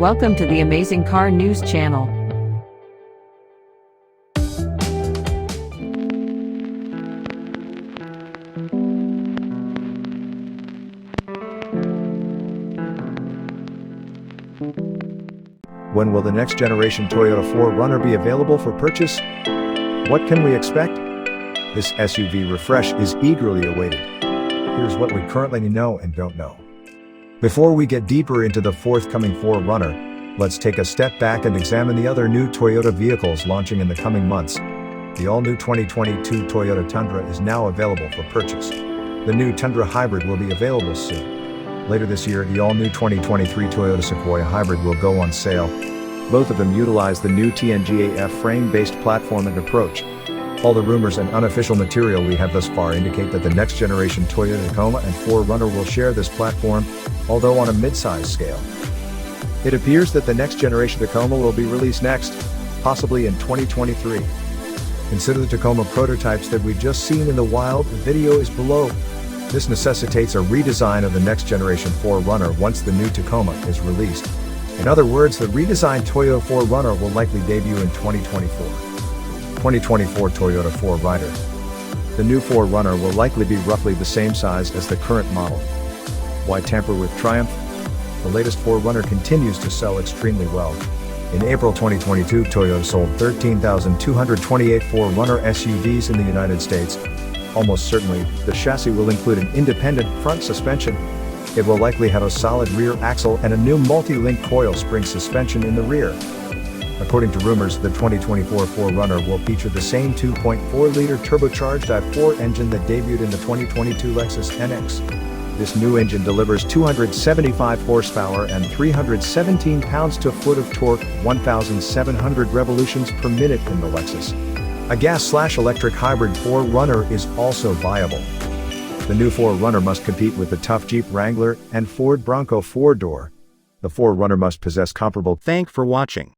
Welcome to the Amazing Car News Channel. When will the next generation Toyota 4Runner be available for purchase? What can we expect? This SUV refresh is eagerly awaited. Here's what we currently know and don't know. Before we get deeper into the forthcoming 4Runner, let's take a step back and examine the other new Toyota vehicles launching in the coming months. The all-new 2022 Toyota Tundra is now available for purchase. The new Tundra Hybrid will be available soon. Later this year, the all-new 2023 Toyota Sequoia Hybrid will go on sale. Both of them utilize the new TNGA-F frame-based platform and approach. All the rumors and unofficial material we have thus far indicate that the next generation Toyota Tacoma and 4Runner will share this platform, although on a mid-size scale. It appears that the next generation Tacoma will be released next, possibly in 2023. Consider the Tacoma prototypes that we've just seen in the wild. The video is below. This necessitates a redesign of the next generation 4Runner once the new Tacoma is released. In other words, the redesigned Toyota 4Runner will likely debut in 2024. 2024 Toyota 4Runner. The new 4Runner will likely be roughly the same size as the current model. Why tamper with triumph? The latest 4Runner continues to sell extremely well. In April 2022, Toyota sold 13,228 4Runner SUVs in the United States. Almost certainly, the chassis will include an independent front suspension. It will likely have a solid rear axle and a new multi-link coil spring suspension in the rear. According to rumors, the 2024 4Runner will feature the same 2.4-liter turbocharged i4 engine that debuted in the 2022 Lexus NX. This new engine delivers 275 horsepower and 317 pounds-to-foot of torque, 1,700 revolutions per minute in the Lexus. A gas/electric hybrid 4Runner is also viable. The new 4Runner must compete with the tough Jeep Wrangler and Ford Bronco 4-door. The 4Runner must possess comparable. Thanks for watching.